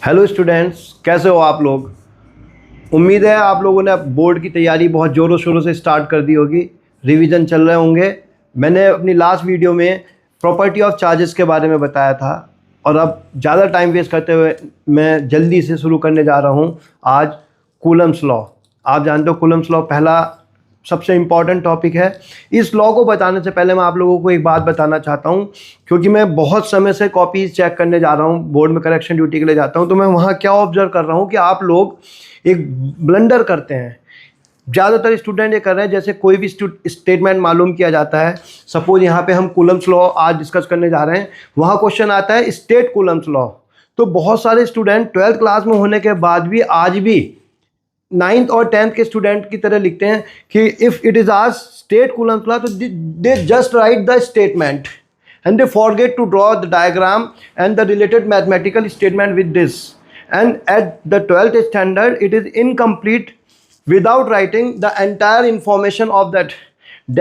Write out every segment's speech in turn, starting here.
Hello students, कैसे हो आप लोग। उम्मीद है आप लोगों ने अब बोर्ड की तैयारी बहुत ज़ोरों शोरों से स्टार्ट कर दी होगी, रिवीजन चल रहे होंगे। मैंने अपनी लास्ट वीडियो में प्रॉपर्टी ऑफ चार्जेस के बारे में बताया था और अब ज़्यादा टाइम वेस्ट करते हुए मैं जल्दी से शुरू करने जा रहा हूँ आज कूलम्स लॉ। आप जानते हो कूलम्स लॉ पहला सबसे इम्पॉर्टेंट टॉपिक है। इस लॉ को बताने से पहले मैं आप लोगों को एक बात बताना चाहता हूँ, क्योंकि मैं बहुत समय से कॉपीज चेक करने जा रहा हूँ, बोर्ड में करेक्शन ड्यूटी के लिए जाता हूँ, तो मैं वहाँ क्या ऑब्जर्व कर रहा हूँ कि आप लोग एक ब्लंडर करते हैं। ज़्यादातर स्टूडेंट ये कर रहे हैं, जैसे कोई भी स्टेटमेंट मालूम किया जाता है, सपोज यहाँ पे हम कूलम्स लॉ आज डिस्कस करने जा रहे हैं, वहाँ क्वेश्चन आता है स्टेट कूलम्स लॉ। तो बहुत सारे स्टूडेंट 12th क्लास में होने के बाद भी आज भी 9th और 10th के स्टूडेंट की तरह लिखते हैं कि इफ इट इज आज स्टेट कूलम्स लॉ, तो they just right the statement and they forget to draw the diagram and the related mathematical statement with this, and at the 12th standard it is incomplete without writing the entire information of that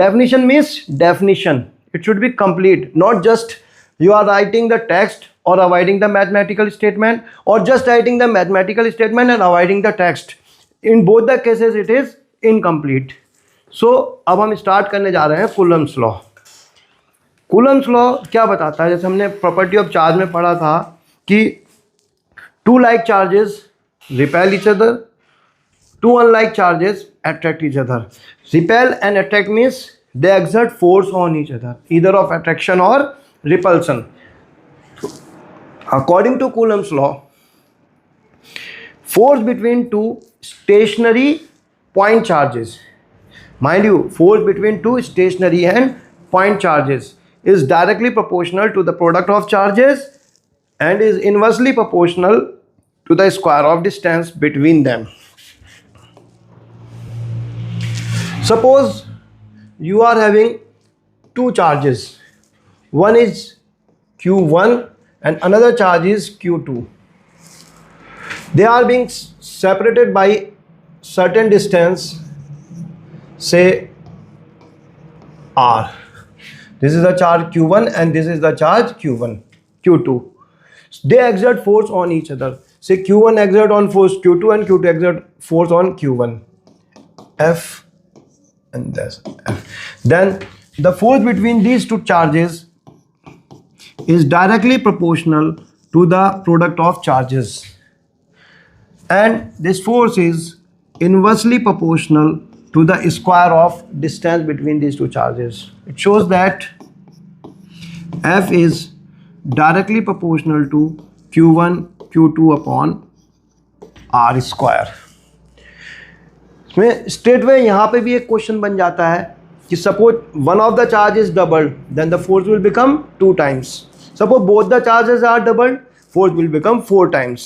definition. Means definition, it should be complete, not just you are writing the text or avoiding the mathematical statement, or just writing the mathematical statement and avoiding the text. In both the cases it is incomplete. So अब हम start करने जा रहे हैं Coulomb's law. Coulomb's law क्या बताता है, जैसे हमने प्रॉपर्टी ऑफ चार्ज में पढ़ा था कि two like charges repel each other, two unlike charges attract each other. Repel and attract means they exert force on each other, either of attraction और repulsion. According to Coulomb's law, force between two stationary point charges, mind you, force between two stationary and point charges is directly proportional to the product of charges and is inversely proportional to the square of distance between them. Suppose you are having two charges, one is Q1 and another charge is Q2. They are being separated by certain distance, say R. This is the charge Q1 and this is the charge Q2. They exert force on each other. Say Q1 exert on force Q2 and Q2 exert force on Q1. F and this F. Then the force between these two charges is directly proportional to the product of charges. And this force is inversely proportional to the square of distance between these two charges. It shows that F is directly proportional to Q1 Q2 upon R square. इसमें straight way यहाँ पे भी एक question बन जाता है कि suppose one of the charge is doubled, then the force will become 2 times. Suppose both the charges are doubled, force will become 4 times.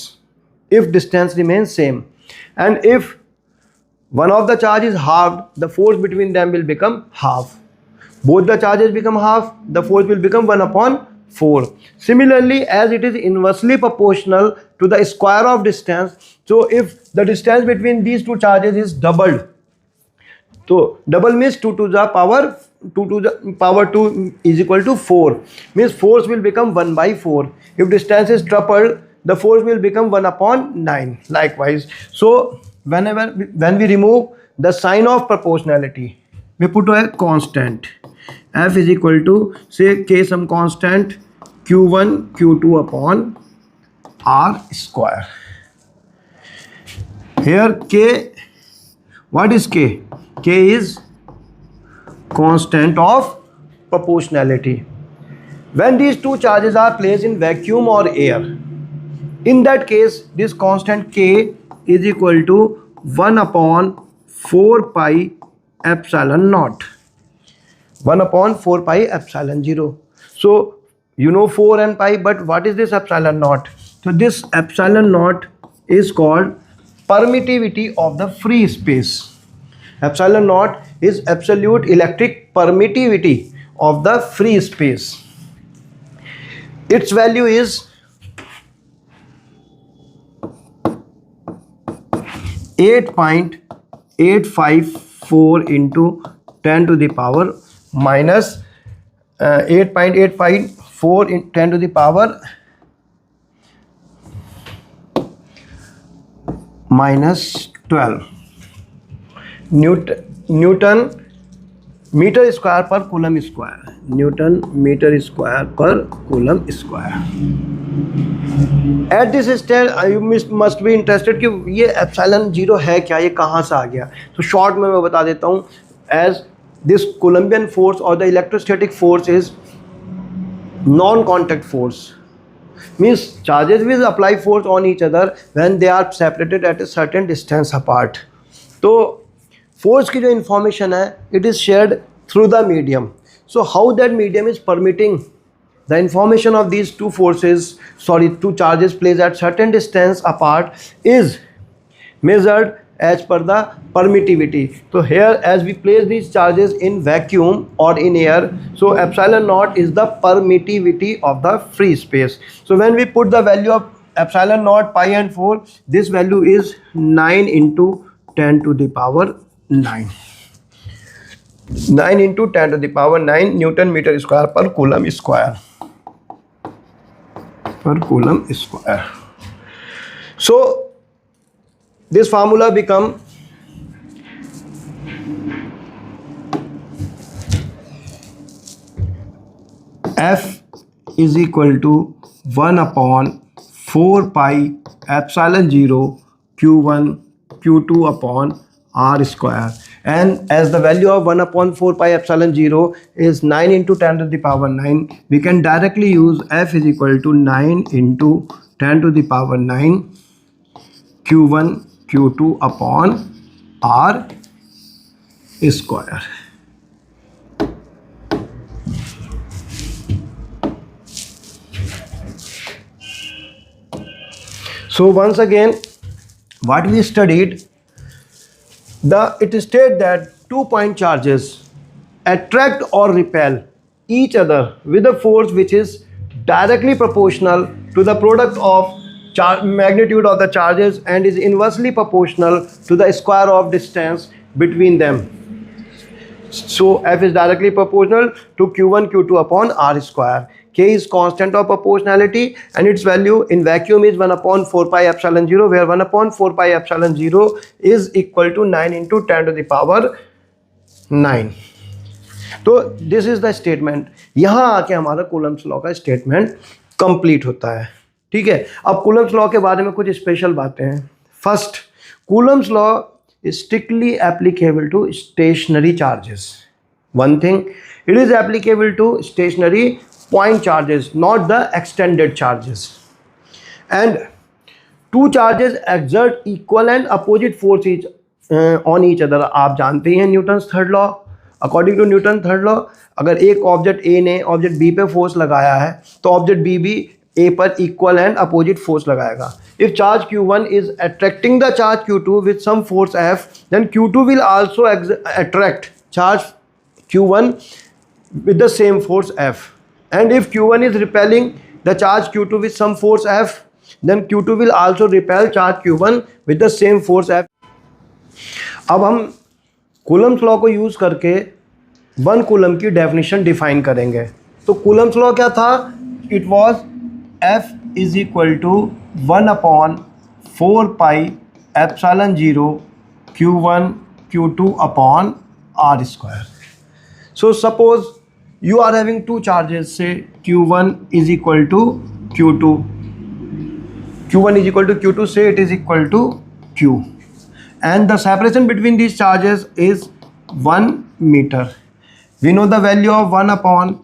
If distance remains same, and if one of the charge is halved, the force between them will become half. Both the charges become half, the force will become 1 upon 4. Similarly, as it is inversely proportional to the square of distance, so if the distance between these two charges is doubled, so double means 2 to the power 2 is equal to 4, means force will become 1 by 4. If distance is tripled, the force will become 1 upon 9 likewise. So when we remove the sign of proportionality, we put a constant F is equal to, say, k some constant Q1 Q2 upon R square. Here k, what is k? K is constant of proportionality. When these two charges are placed in vacuum or air, in that case this constant k is equal to 1 upon 4 pi epsilon naught, 1 upon 4 pi epsilon 0. So you know 4 and pi, but what is this epsilon naught? So this epsilon naught is called permittivity of the free space. Epsilon naught is absolute electric permittivity of the free space. Its value is 8.854 into 10 to the power minus 8.854 in 10 to the power -12 newton metre square per coulomb square, newton metre square per coulomb square. At this stage you must be interested कि ये epsilon zero है क्या, ये कहाँ से आ गया। तो short में मैं बता देता हूँ, एज दिस कोलम्बियन फोर्स और the electrostatic force is non contact force, means charges will apply force on each other when they are separated at a certain distance apart. तो force की जो information है it is shared through the medium. So how that medium is permitting the information of these two charges placed at certain distance apart is measured as per the permittivity. So here as we place these charges in vacuum or in air, so epsilon naught is the permittivity of the free space. So when we put the value of epsilon naught, pi and 4, this value is 9 into 10 to the power 9. 9 into 10 to the power 9 Newton meter square per coulomb square. So this formula become F is equal to 1 upon 4 pi epsilon 0 Q1 Q2 upon R square, and as the value of 1 upon 4 pi epsilon 0 is 9 into 10 to the power 9, we can directly use F is equal to 9 into 10 to the power 9 Q1 Q2 upon R square. So once again, what we studied, it is stated that 2-point charges attract or repel each other with a force which is directly proportional to the product of magnitude of the charges and is inversely proportional to the square of distance between them. So F is directly proportional to Q1 Q2 upon R square. K is constant of proportionality and its value in vacuum is 1 upon 4 pi epsilon 0, where 1 upon 4 pi epsilon 0 is equal to 9 into 10 to the power 9. तो this is the statement. यहाँ आके हमारा Coulomb's law का statement complete होता है। ठीक है, अब कूलम्स लॉ के बारे में कुछ स्पेशल बातें हैं। First, Coulomb's law is strictly applicable to stationary charges. One thing, it is applicable to stationary point charges, not the extended charges. And two charges exert equal and opposite force on each other. आप जानते हैं Newton's third law. According to Newton third law, अगर एक object A ने object B पे force लगाया है तो ऑब्जेक्ट बी भी ए पर इक्वल एंड अपोजिट फोर्स लगाएगा। If charge Q1 is attracting the charge Q2 with some force F, then Q2 will also attract charge Q1 with the same force F. And if Q1 is repelling the charge Q2 with some force F, then Q2 will also repel charge Q1 with the same force F. अब हम Coulomb's law को use करके 1 coulomb की definition define करेंगे। तो Coulomb's law क्या था? It was F is equal to 1 upon 4 pi epsilon 0 Q1 Q2 upon R square. So suppose you are having two charges, say Q1 is equal to Q2, Q1 is equal to Q2, say it is equal to Q, and the separation between these charges is 1 meter. We know the value of 1 upon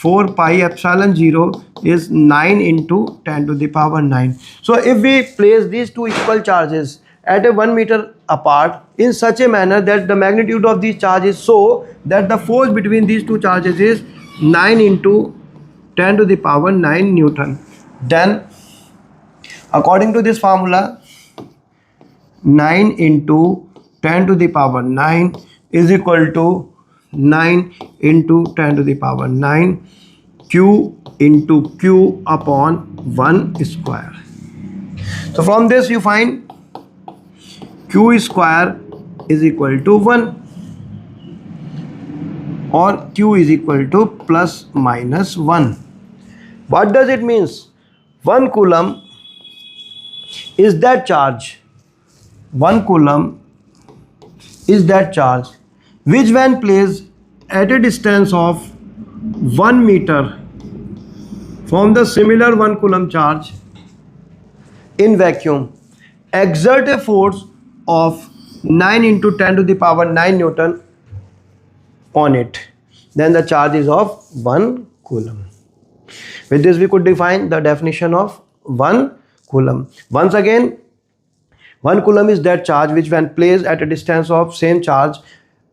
4 pi epsilon 0 is 9 into 10 to the power 9. So if we place these two equal charges at a 1 meter apart in such a manner that the magnitude of these charges so that the force between these two charges is 9 into 10 to the power 9 Newton, then according to this formula 9 into 10 to the power 9 is equal to 9 into 10 to the power 9 Q into Q upon 1 square. So from this you find Q square is equal to 1 or Q is equal to plus minus 1. What does it means? 1 coulomb is that charge 1 coulomb is that charge which when placed at a distance of 1 meter from the similar 1 coulomb charge in vacuum exert a force of 9 into 10 to the power 9 Newton on it, then the charge is of 1 coulomb. With this we could define the definition of 1 coulomb. Once again, 1 coulomb is that charge which when placed at a distance of same charge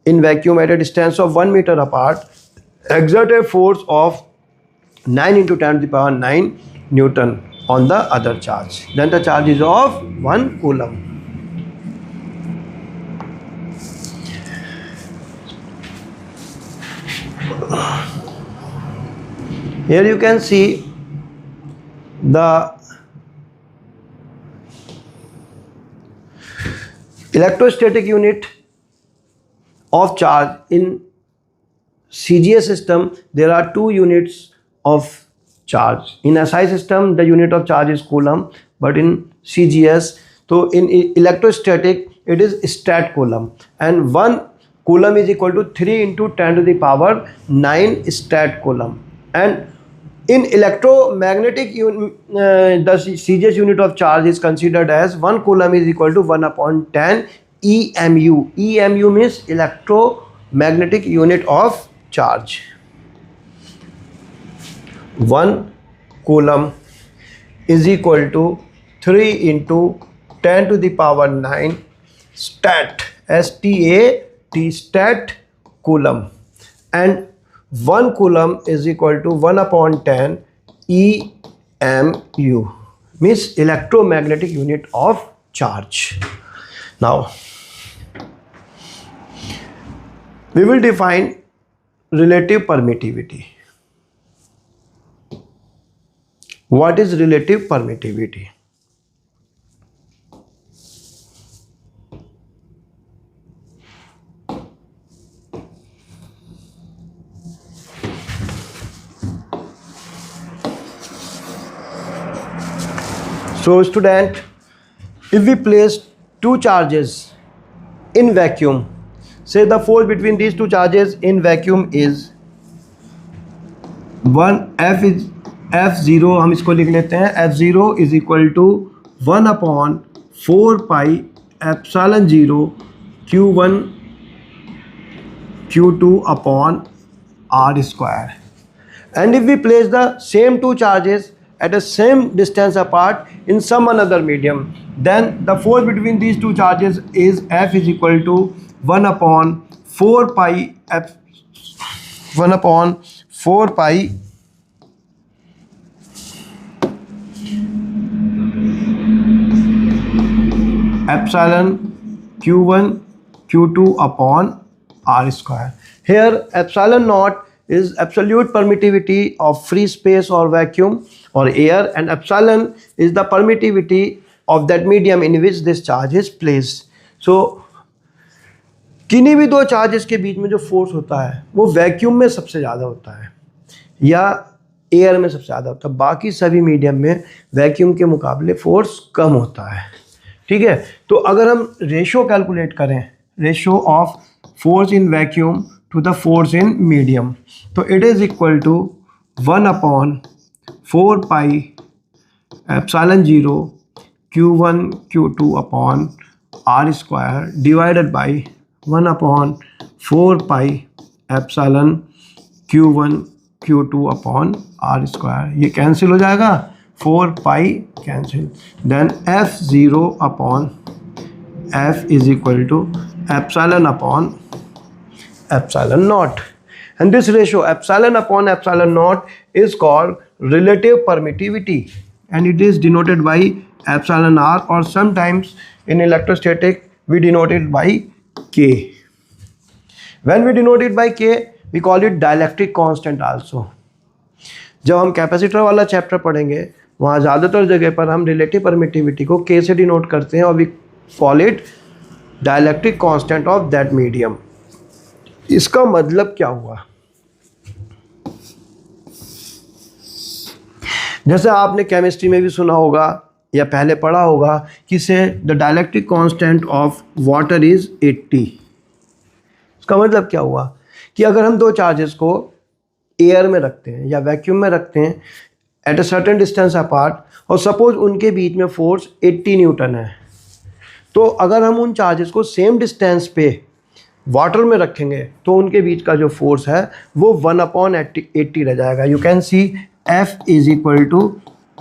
in vacuum at a distance of 1 meter apart exert a force of 9 into 10 to the power 9 Newton on the other charge, then the charge is of 1 coulomb. Here you can see the electrostatic unit of charge in CGS system. There are 2 units of charge. In SI system the unit of charge is coulomb, but in CGS, so in electrostatic it is stat coulomb, and 1 coulomb is equal to 3 into 10 to the power 9 stat coulomb. And in electromagnetic the CGS unit of charge is considered as 1 coulomb is equal to 1 upon 10 EMU. EMU means electromagnetic unit of charge. 1 coulomb is equal to 3 into 10 to the power 9 stat, STAT, stat coulomb, and 1 coulomb is equal to 1 upon 10 EMU, means electromagnetic unit of charge. Now we will define relative permittivity. What is relative permittivity? So student, if we place 2 charges in vacuum, say the force between these 2 charges in vacuum is 1 F is F0, हम इसको लिख लेते हैं F0 is equal to 1 upon 4 pi epsilon 0 Q1 Q2 upon R square. And if we place the same 2 charges at the same distance apart in some another medium, then the force between these 2 charges is F is equal to 1 upon 4 pi epsilon Q1 Q2 upon R square. Here epsilon naught is absolute permittivity of free space or vacuum or air, and epsilon is the permittivity of that medium in which this charge is placed. So किन्हीं भी 2 charges के बीच में जो force होता है वो vacuum में सबसे ज़्यादा होता है या एयर में सबसे ज़्यादा होता है, बाकी सभी मीडियम में वैक्यूम के मुकाबले फोर्स कम होता है. ठीक है, तो अगर हम रेशो कैलकुलेट करें, ratio of force in vacuum to the force in medium, तो it is equal to 1 upon 4 pi epsilon 0 Q1 Q2 upon R square divided by 1 upon 4 pi epsilon Q1 Q2 upon R square. ये cancel हो जाएगा, 4 pi cancel, then F0 upon F is equal to epsilon upon epsilon nought. And this ratio epsilon upon epsilon naught is called relative permittivity, and it is denoted by epsilon r, or sometimes in electrostatic we denote it by K. When we denote it by K, we call it dielectric constant also. जब हम capacitor वाला chapter पढ़ेंगे वहाँ ज़्यादातर जगह पर हम relative permittivity को K से डिनोट करते हैं और we call it dielectric constant of that medium. इसका मतलब क्या हुआ? जैसे आपने केमिस्ट्री में भी सुना होगा या पहले पढ़ा होगा कि से the dielectric constant of water is 80। इसका मतलब क्या हुआ कि अगर हम दो चार्जेस को एयर में रखते हैं या वैक्यूम में रखते हैं at a certain distance apart, और सपोज उनके बीच में फोर्स 80 न्यूटन है, तो अगर हम उन चार्जेस को सेम डिस्टेंस पे वाटर में रखेंगे तो उनके बीच का जो फोर्स है वो 1/80 रह जाएगा। You can see F is equal to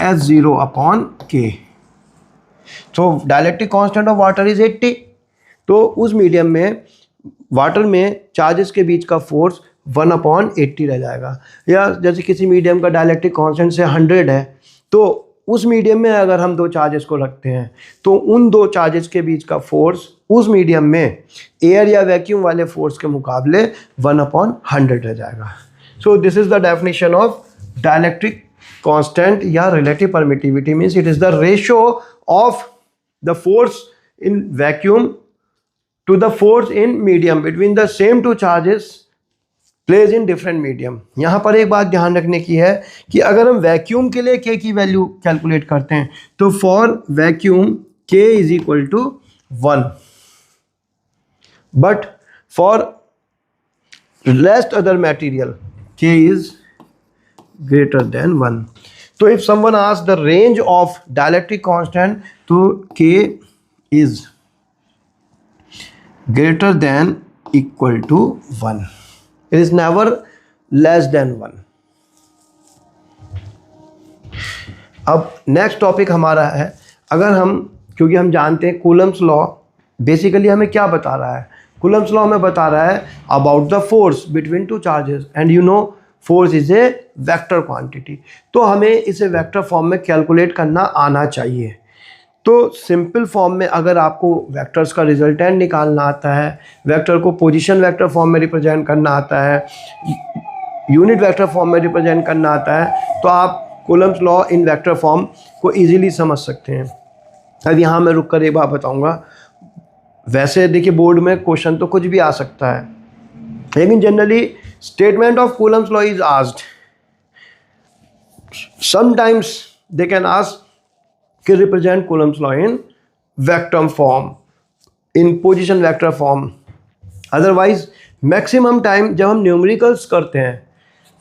F0/K। तो dielectric constant of water is 80, तो उस मीडियम में वाटर में चार्जेस के बीच का फोर्स 1/80 रह जाएगा। या जैसे किसी मीडियम का डाइलेक्ट्रिक कांस्टेंट से 100 है, तो उस मीडियम में अगर हम दो चार्जेस को रखते हैं तो उन दो चार्जेस के बीच का फोर्स उस मीडियम में एयर या वैक्यूम वाले फोर्स के मुकाबले 1/100 रह जाएगा। So this is the definition of dielectric constant या relative permittivity. Means it is the ratio of the force in vacuum to the force in medium between the same two charges placed in different medium। यहाँ पर एक बात ध्यान रखने की है कि अगर हम वैक्यूम के लिए K की वैल्यू कैलकुलेट करते हैं तो for vacuum K is equal to 1, but for rest other material K is greater than 1। तो if someone asks the range of dielectric constant, तो K is greater than equal to 1. It is never less than 1. अब next topic हमारा है, अगर हम, क्योंकि हम जानते हैं कूलम्स लॉ बेसिकली हमें क्या बता रहा है। कूलम्स लॉ हमें बता रहा है about the force between two charges, and you know force is a vector quantity. तो हमें इसे वेक्टर फॉर्म में कैलकुलेट करना आना चाहिए। तो सिंपल फॉर्म में अगर आपको वेक्टर्स का रिजल्टेंट निकालना आता है, वेक्टर को पोजीशन वेक्टर फॉर्म में रिप्रेजेंट करना आता है, यूनिट वेक्टर फॉर्म में रिप्रेजेंट करना आता है, तो आप Coulomb's law in vector form को इजीली समझ सकते हैं। अब यहाँ मैं रुक कर एक बात बताऊँगा। वैसे देखिए बोर्ड में क्वेश्चन तो कुछ भी आ सकता है, लेकिन generally statement of Coulomb's law is asked. Sometimes they can ask कि represent Coulomb's law in vector form, in position vector form. Otherwise maximum time जब हम न्यूमेरिकल्स करते हैं,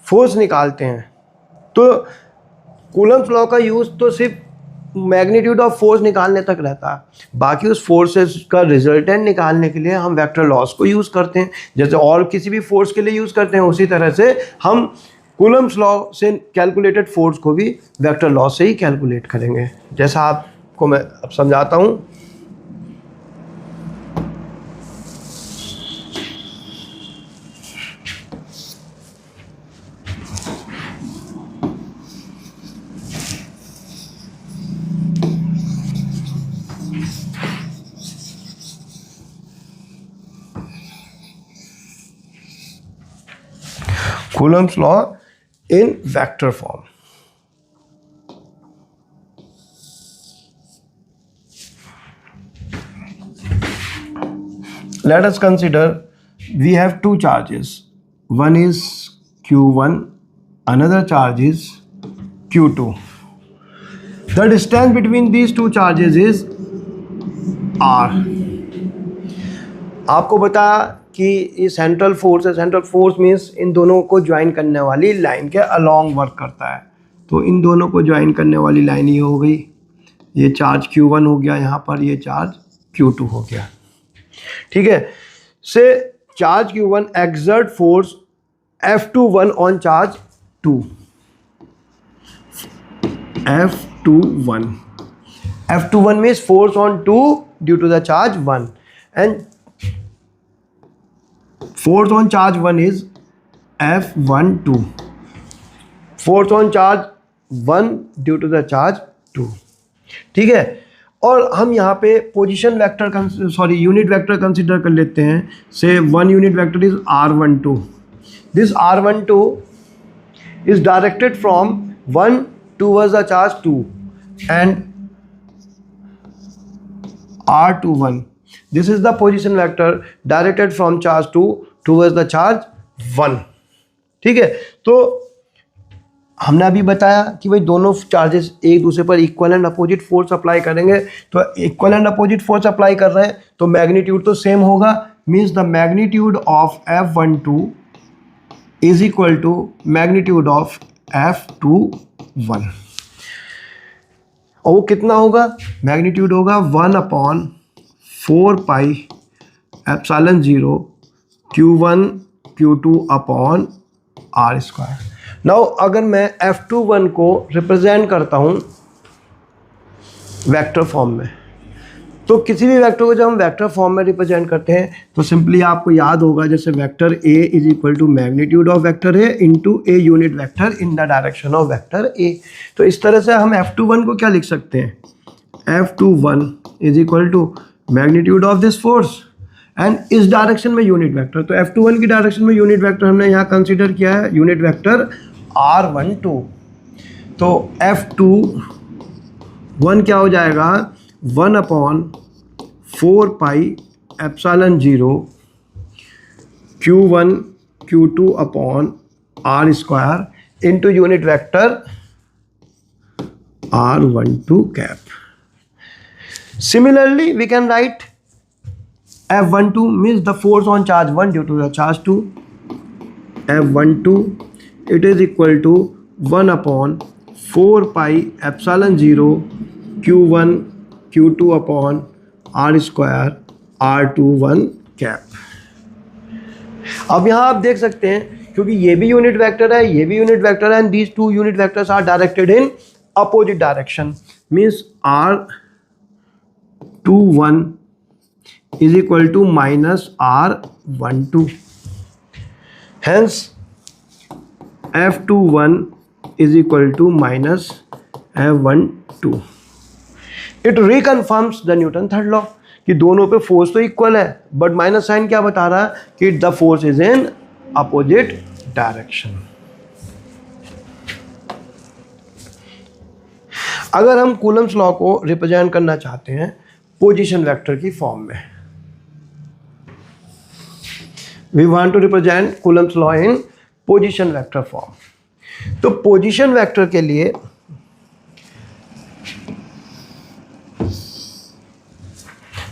फोर्स निकालते हैं, तो कूलम्स लॉ का यूज़ तो सिर्फ मैग्नीट्यूड ऑफ फोर्स निकालने तक रहता है। बाकी उस फोर्सेस का रिजल्टेंट निकालने के लिए हम वेक्टर लॉस को यूज़ करते हैं, जैसे और किसी भी फोर्स के लिए यूज़ करते हैं। उसी तरह से हम कूलम्स लॉ से कैलकुलेटेड फोर्स को भी वेक्टर लॉ से ही कैलकुलेट करेंगे, जैसा आपको मैं अब समझाता हूँ। Coulomb's law in vector form. Let us consider we have two charges. One is Q1, another charge is Q2. The distance between these two charges is R. आपको बता कि ये सेंट्रल फोर्स है। सेंट्रल फोर्स मीन्स इन दोनों को join करने वाली line के अलोंग वर्क करता है। तो इन दोनों को ज्वाइन करने वाली लाइन ये हो गई, ये चार्ज Q1 हो गया, यहाँ पर ये चार्ज Q2 हो गया। ठीक है, से charge Q1 exert force F21 on charge 2। F21 means force on 2 due to the charge 1, and force on charge 1 is F12. Force on charge 1 due to the charge 2. ठीक है, और हम यहाँ पे position vector unit vector consider कर लेते हैं। से one unit vector is R12. This R12 is directed from 1 towards the charge 2 and R21. This is the position vector directed from charge 2 towards the charge 1. ठीक है, तो हमने अभी बताया कि भाई दोनों चार्जेस एक दूसरे पर equal and opposite force apply करेंगे, तो equal and opposite force apply कर रहे हैं तो मैग्नीट्यूड तो सेम होगा, means the magnitude of F12 is equal to magnitude of F21। और वो कितना होगा, मैग्नीट्यूड होगा 1/4πε0 Q1 Q2 upon R square. Now अगर मैं F21 को रिप्रेजेंट करता हूँ वेक्टर फॉर्म में, तो किसी भी वेक्टर को जब हम वेक्टर फॉर्म में रिप्रेजेंट करते हैं तो सिंपली आपको याद होगा जैसे vector A is equal to magnitude of vector A into a unit vector in the direction of vector A। तो इस तरह से हम F21 को क्या लिख सकते हैं, F21 is equal to magnitude of this force and इस डायरेक्शन में यूनिट वेक्टर। तो F21 की डायरेक्शन में यूनिट वेक्टर हमने यहाँ कंसीडर किया है यूनिट वेक्टर R12। तो F21 क्या हो जाएगा, 1/4πε0 Q1 Q2 upon R square into unit vector R12 cap. Similarly, we can write F12 means the force on charge 1 due to the charge 2. F12 it is equal to 1/4πε0 Q1 Q2 upon R square R21 cap. अब यहाँ आप देख सकते हैं क्योंकि ये भी unit vector है, ये भी यूनिट वेक्टर है, and these two unit vectors are directed in opposite direction, means R21 is equal to minus R12. Hence, F21 is equal to minus F12. It reconfirms the Newton third law कि दोनों पे force तो equal है, but minus sign क्या बता रहा है कि the force is in opposite direction. अगर हम कूलम्स लॉ को रिप्रेजेंट करना चाहते हैं पोजीशन वेक्टर की फॉर्म में, we want to represent Coulomb's law in position vector form। तो पोजीशन वेक्टर के लिए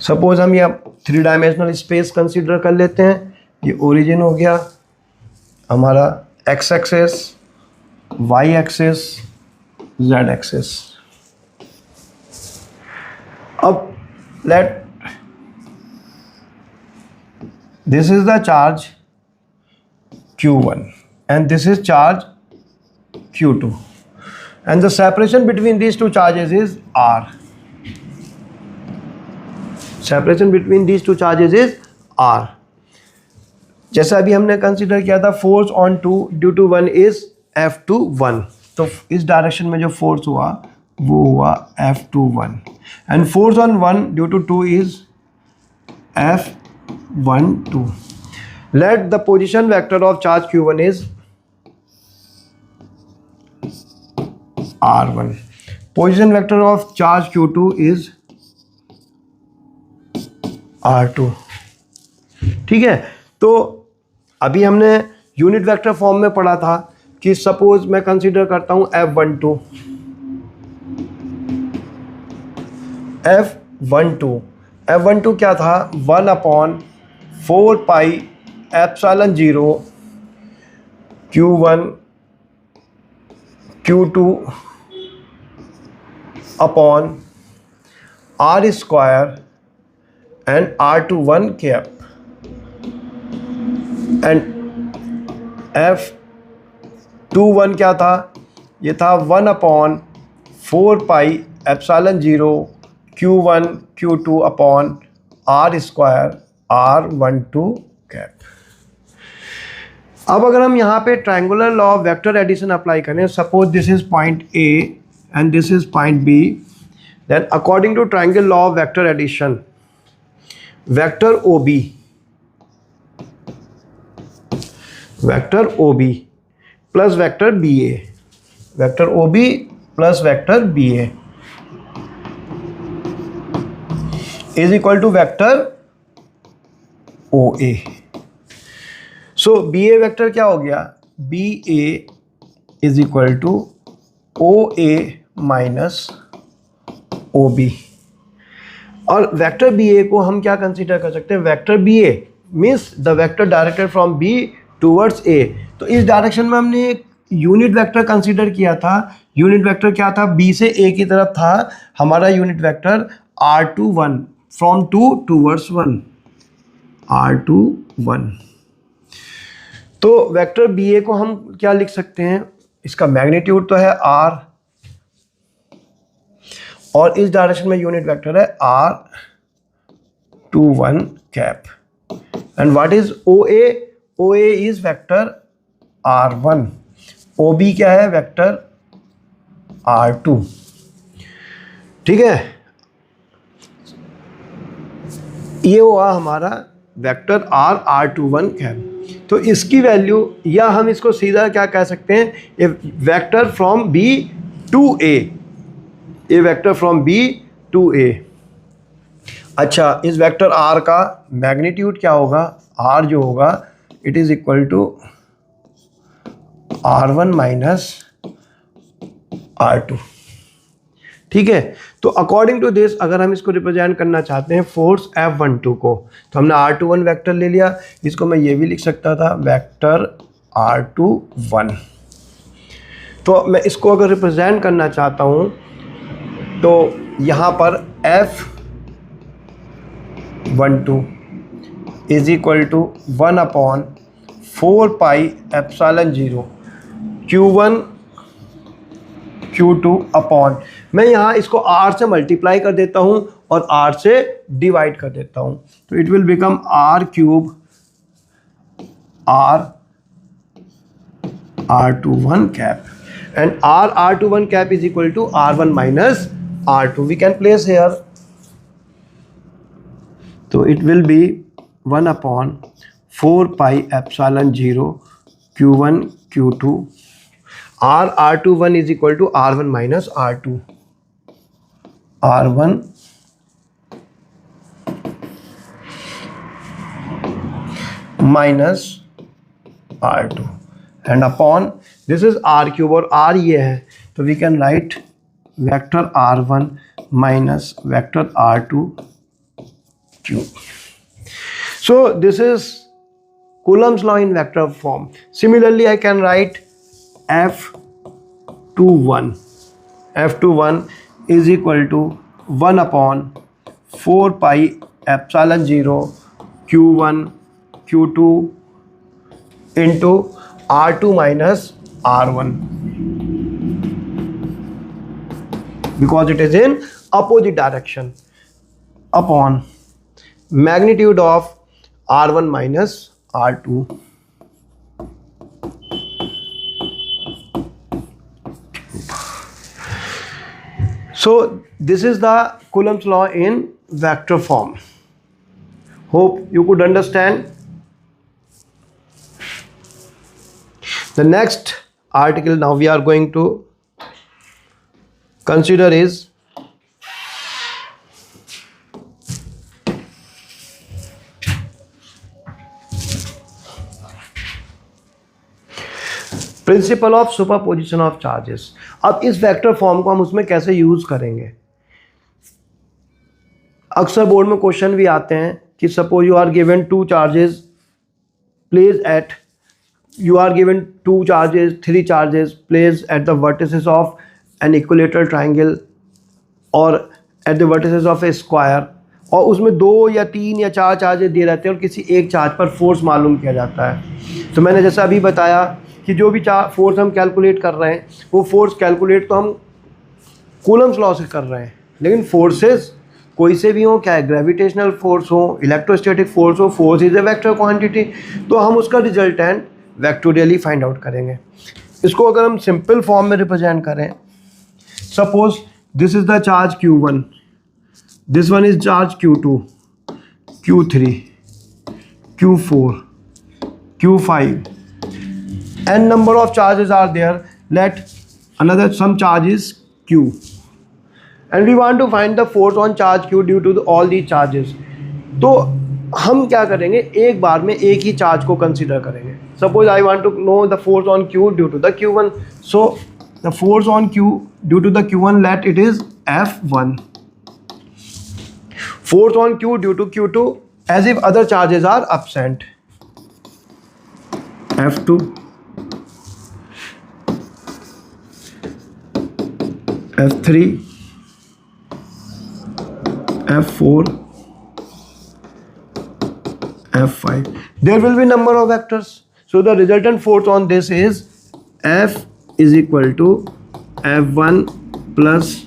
सपोज हम ये 3 डायमेंशनल स्पेस कंसीडर कर लेते हैं। ये ओरिजिन हो गया हमारा x axis, y axis, z axis. अब let this is the charge Q1 and this is charge Q2 and the separation between these two charges is R. Separation between these two charges is R. जैसा अभी हमने consider किया था force on 2 due to 1 is F21। तो इस direction में जो force हुआ वो हुआ F21 and force on 1 due to 2 is F12। Let the position vector of charge Q1 is R1. Position vector of charge Q2 is R2। ठीक है, तो अभी हमने यूनिट वेक्टर फॉर्म में पढ़ा था कि सपोज मैं कंसीडर करता हूं F12। F12 क्या था, 1/4πε0 Q1 Q2 upon R square and R21 cap and F21 क्या था, ये था 1/4πε0 Q1 Q2 upon R square R12 cap. अब अगर हम यहाँ पे triangular law of vector addition apply करें, suppose this is point A and this is point B, then according to triangle law of vector addition vector OB plus vector BA, vector OB plus vector BA is equal to vector OA। सो BA vector क्या हो गया, BA is equal to O A minus O B. और vector B A को हम क्या consider कर सकते हैं, vector B A means the vector directed from B towards A. तो इस डायरेक्शन में हमने एक यूनिट वेक्टर कंसीडर किया था। यूनिट वेक्टर क्या था, बी से ए की तरफ था हमारा unit vector r21 from 2 towards 1, r21। तो वेक्टर बी ए को हम क्या लिख सकते हैं, इसका मैग्नीट्यूड तो है r, और इस डायरेक्शन में यूनिट वेक्टर है r21 cap. And what is O A, O A is vector r1, O B क्या है, वेक्टर r2। ठीक है, ये हुआ हमारा वेक्टर r21 कैप। तो इसकी वैल्यू, या हम इसको सीधा क्या कह सकते हैं, a vector from B to A, a vector from B to A. अच्छा, इस वेक्टर r का मैग्नीट्यूड क्या होगा, r जो होगा it is equal to r1 minus r2। ठीक है, तो अकॉर्डिंग टू दिस अगर हम इसको रिप्रेजेंट करना चाहते हैं फोर्स F12 को, तो हमने r21 वेक्टर ले लिया, इसको मैं ये भी लिख सकता था वेक्टर r21। तो मैं इसको अगर रिप्रेजेंट करना चाहता हूँ तो यहाँ पर F12 is equal to 1/4 pi epsilon 0 Q1 Q2 upon, मैं यहाँ इसको r से मल्टीप्लाई कर देता हूँ और r से डिवाइड कर देता हूँ, तो it will become r³ r21 cap and r21 cap is equal to r1 minus r2। We can place here, तो it will be 1/4 pi epsilon 0 Q1 Q2 r21 is equal to r1 minus r2, r1 minus r2 and upon this is r³ और r ये है, तो we can write vector r1 minus vector r2 cube. So this is Coulomb's law in vector form. Similarly I can write F21 is equal to 1/4 pi epsilon 0 Q1 Q2 into R2 minus R1, because it is in opposite direction, upon magnitude of R1 minus R2. So this is the Coulomb's law in vector form. Hope you could understand. The next article now we are going to consider is principle of superposition of charges. अब इस vector form को हम उसमें कैसे use करेंगे, अक्सर board में question भी आते हैं कि suppose you are given 2 charges place at, you are given 2 charges 3 charges placed at the vertices of an equilateral triangle or at the vertices of a square, और उसमें 2 या 3 या 4 चार्जेस दिए रहते हैं और किसी एक चार्ज पर फोर्स मालूम किया जाता है। तो मैंने जैसा अभी बताया कि जो भी फोर्स हम कैलकुलेट कर रहे हैं वो फोर्स कैलकुलेट तो हम कूलम्स लॉ से कर रहे हैं, लेकिन फोर्सेस कोई से भी हो, क्या ग्रेविटेशनल फोर्स हो, इलेक्ट्रोस्टैटिक फोर्स हो, force is a vector quantity, तो हम उसका रिजल्टेंट वेक्टोरियली फाइंड आउट करेंगे। इसको अगर हम सिंपल फॉर्म में रिप्रेजेंट करें, suppose this is the charge Q1, this one is charge Q2, Q3, Q4, Q5, n number of charges are there, let another some charge is Q, and we want to find the force on charge Q due to all these charges। तो हम क्या करेंगे, एक बार में एक ही charge को consider करेंगे। Suppose I want to know the force on Q due to the Q1. So the force on Q due to the Q1, let it is F1. Force on Q due to Q2, as if other charges are absent, F2, F3, F4, F5. There will be number of vectors. So the resultant force on this is F is equal to F1 plus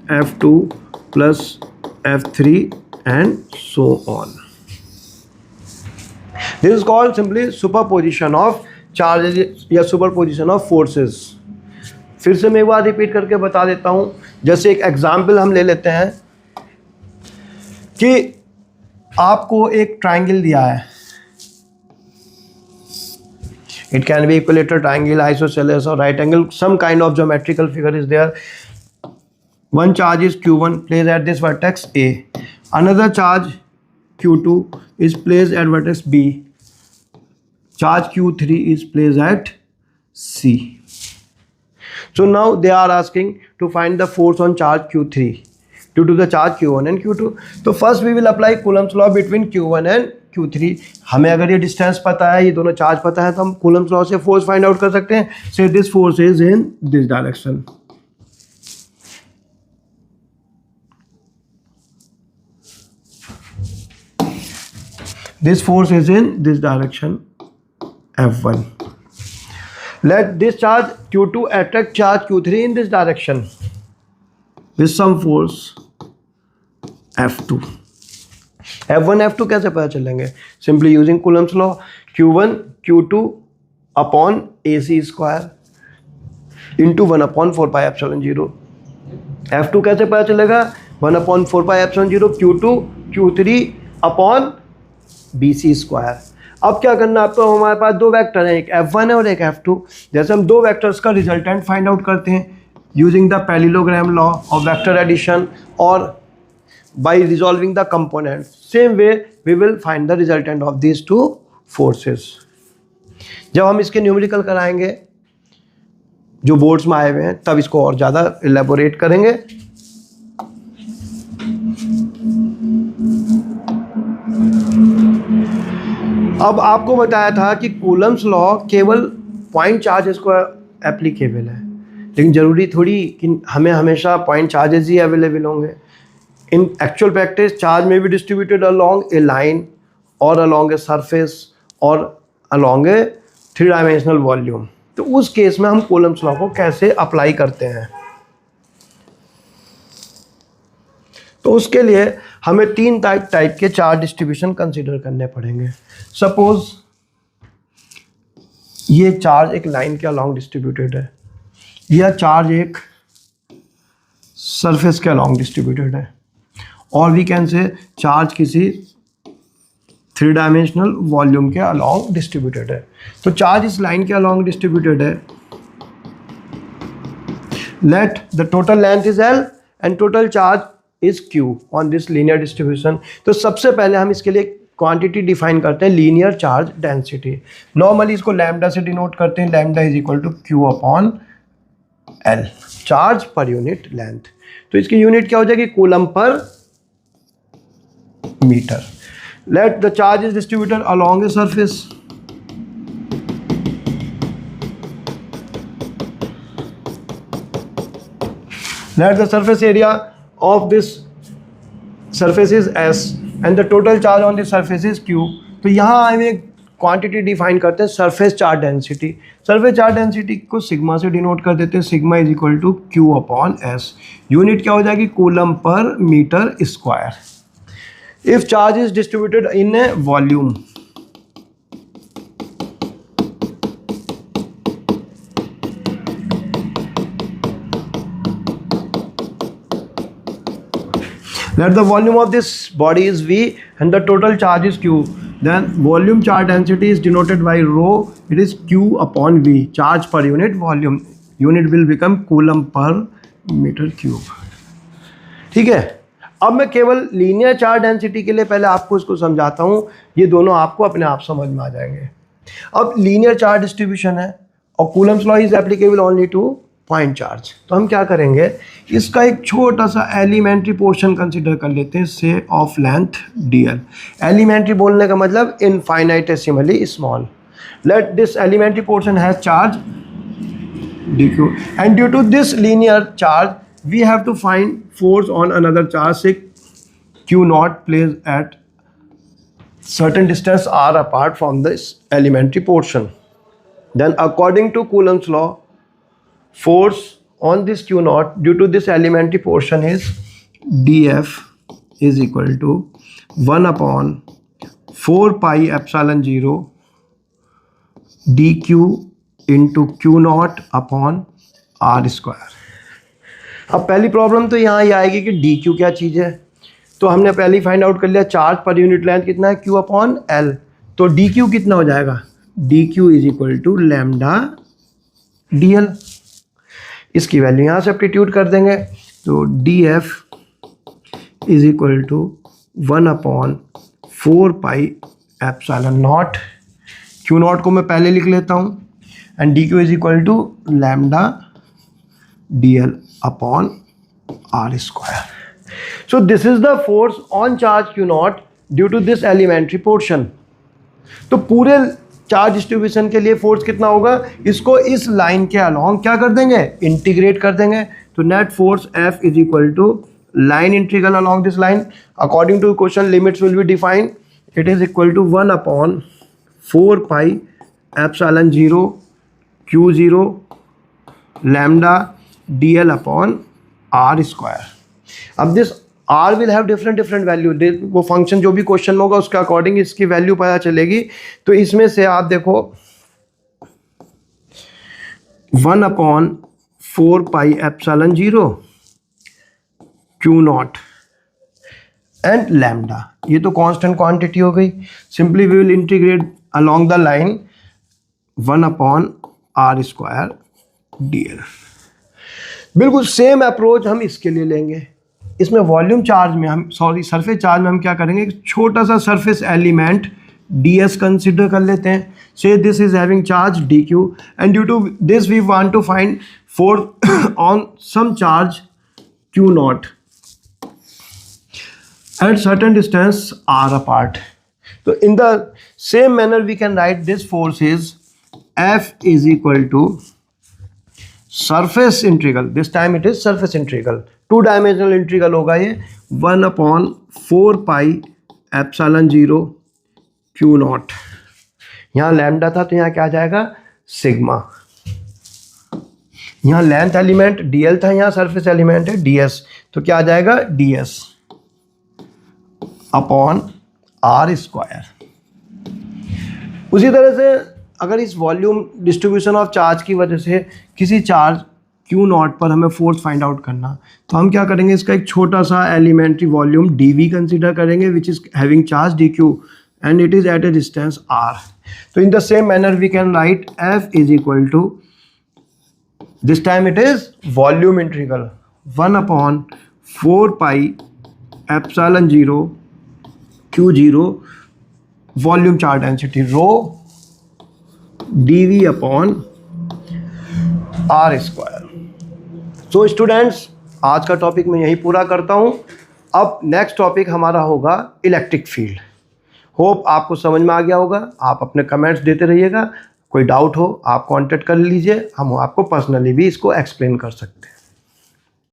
F2 plus F3 and so on. This is called simply superposition of charges या superposition of forces. फिर से मैं एक बार repeat करके बता देता हूँ. जैसे एक एग्जाम्पल हम ले लेते हैं कि आपको एक ट्राइंगल दिया है. It can be equilateral triangle, isosceles or right angle, some kind of geometrical figure is there. One charge is Q1 placed at this vertex A. Another charge Q2 is placed at vertex B. Charge Q3 is placed at C. So now they are asking to find the force on charge Q3 due to the charge Q1 and Q2. So first we will apply Coulomb's law between Q1 and Q3. हमें अगर ये distance पता है, ये दोनों charge पता है, तो हम Coulomb's law से फोर्स फाइंड आउट कर सकते हैं. Say this force is in this direction. This force is in this direction, F1. Let this charge Q2 attract charge Q3 in this direction with some force F2. F1 F2 कैसे पता चलेंगे? Simply using Coulomb's law. Q1 Q2 upon AC square into 1 upon 4 pi epsilon 0. F2 कैसे पता चलेगा? 1 upon 4 pi epsilon 0 Q2 Q3 upon BC square. अब क्या करना है आपको? हमारे पास दो वेक्टर हैं, एक F1 है और एक F2. जैसे हम दो वेक्टर्स का रिजल्टेंट फाइंड आउट करते हैं using the parallelogram law of vector addition और by resolving the components, same way we will find the resultant of these two forces. जब हम इसके न्यूमेरिकल कराएंगे जो बोर्ड्स में आए हुए हैं तब इसको और ज़्यादा इलेबोरेट करेंगे. अब आपको बताया था कि कूलम्स लॉ केवल पॉइंट चार्जेस को एप्लीकेबल है, लेकिन ज़रूरी थोड़ी कि हमें हमेशा पॉइंट चार्जेस ही अवेलेबल होंगे. In actual practice, charge may be distributed along a line or along a surface or along a three-dimensional volume. तो उस केस में हम Coulomb's law को कैसे अप्लाई करते हैं? तो उसके लिए हमें तीन टाइप के चार्ज डिस्ट्रीब्यूशन कंसीडर करने पड़ेंगे. सपोज ये चार्ज एक लाइन के अलॉन्ग डिस्ट्रीब्यूटेड है, यह चार्ज एक सरफेस के अलॉन्ग डिस्ट्रीब्यूटेड है, और वी कैन से चार्ज किसी थ्री डायमेंशनल वॉल्यूम के अलॉन्ग डिस्ट्रीब्यूटेड है. तो चार्ज इस लाइन के अलॉन्ग डिस्ट्रीब्यूटेड है. Let the total length is L and total charge is Q on this linear distribution. तो सबसे पहले हम इसके लिए क्वांटिटी डिफाइन करते हैं, लीनियर चार्ज डेंसिटी. नॉर्मली इसको लैम्डा से डिनोट करते हैं. Lambda is equal to Q upon L, charge per unit length. तो इसकी यूनिट क्या हो जाएगी? Coulomb per metre. Let the charge is distributed along a surface. Let the surface area of this surface is S and the total charge on the surface is Q. तो यहाँ हम एक quantity define करते हैं, surface charge density. Surface charge density को sigma से denote कर देते हैं. Sigma is equal to Q upon S. Unit क्या हो जाएगी? Coulomb per metre square. If charge is distributed in a volume, let the volume of this body is V and the total charge is Q, then volume charge density is denoted by rho. It is Q upon V, charge per unit volume. Unit will become coulomb per meter cube. ठीक है. अब मैं केवल linear charge density के लिए पहले आपको इसको समझाता हूँ, ये दोनों आपको अपने आप समझ में आ जाएंगे. अब लीनियर चार्ज डिस्ट्रीब्यूशन है और Coulomb's law is applicable only two point charge. तो हम क्या करेंगे, इसका एक छोटा सा एलिमेंट्री पोर्शन कंसिडर कर लेते हैं, से ऑफ लेंथ dl। एलिमेंट्री बोलने का मतलब infinitesimally small. Let this elementary portion has charge dq and due to this linear charge we have to find force on another charge, say q naught placed at certain distance r apart from this elementary portion. Then according to Coulomb's law, force on this q naught due to this elementary portion is dF is equal to 1 upon 4 pi epsilon 0 dq into Q naught upon R square. अब पहली problem तो यहाँ ये आएगी कि D Q क्या चीज़ है। तो हमने पहले ही फाइंड आउट कर लिया चार्ज पर यूनिट लेंथ कितना है, क्यू अपॉन एल। तो डी क्यू कितना हो जाएगा, D Q is equal to lambda D L. इसकी वैल्यू यहाँ सब्स्टिट्यूट कर देंगे तो D F is equal to 1 upon 4 pi epsilon naught. Q naught को मैं पहले लिख लेता हूँ and dq is equal to lambda dl upon r square. So this is the force on charge q naught due to this elementary portion. तो पूरे charge distribution के लिए फोर्स कितना होगा, इसको इस लाइन के अलोंग क्या कर देंगे, इंटीग्रेट कर देंगे। तो net force F is equal to line integral along this line. According to question limits will be defined, it is equal to 1 upon 4 pi epsilon 0 Q0 lambda dl upon r square. अब this r will have different value, वो function जो भी question में होगा उसके according इसकी value पता चलेगी। तो इसमें से आप देखो 1 upon 4 pi epsilon 0 Q naught and lambda, ये तो कांस्टेंट क्वांटिटी हो गई। Simply we will integrate along the line 1 upon R square D L. बिल्कुल सेम अप्रोच हम इसके लिए लेंगे। इसमें वॉल्यूम चार्ज में हम सरफेस चार्ज में हम क्या करेंगे, एक छोटा सा surface element D S consider कर लेते हैं। So this is having charge D Q and due to this we want to find force on some charge Q nought at certain distance R apart. तो in the same manner we can write this force is F is equal to surface integral, this time it is surface integral, 2-dimensional integral होगा ये, 1 upon 4 pi epsilon 0 Q not. यहाँ lambda था तो यहाँ क्या आ जाएगा, sigma. यहाँ length element dl था, यहाँ सरफेस एलिमेंट है ds, तो क्या आ जाएगा ds अपॉन r स्क्वायर। उसी तरह से अगर इस वॉल्यूम डिस्ट्रीब्यूशन ऑफ चार्ज की वजह से किसी चार्ज Q नॉट पर हमें फोर्स फाइंड आउट करना, तो हम क्या करेंगे, इसका एक छोटा सा एलिमेंट्री वॉल्यूम dV कंसीडर करेंगे which is having charge dQ and it is at a distance r। तो in the same manner we can write F is equal to, this time it is volume integral 1 upon 4 pi epsilon 0 Q0 volume charge density rho dV upon R square. So students, आज का topic मैं यहीं पूरा करता हूँ। अब next topic हमारा होगा इलेक्ट्रिक फील्ड। होप आपको समझ में आ गया होगा। आप अपने कमेंट्स देते रहिएगा, कोई डाउट हो आप कांटेक्ट कर लीजिए, हम आपको पर्सनली भी इसको एक्सप्लेन कर सकते हैं।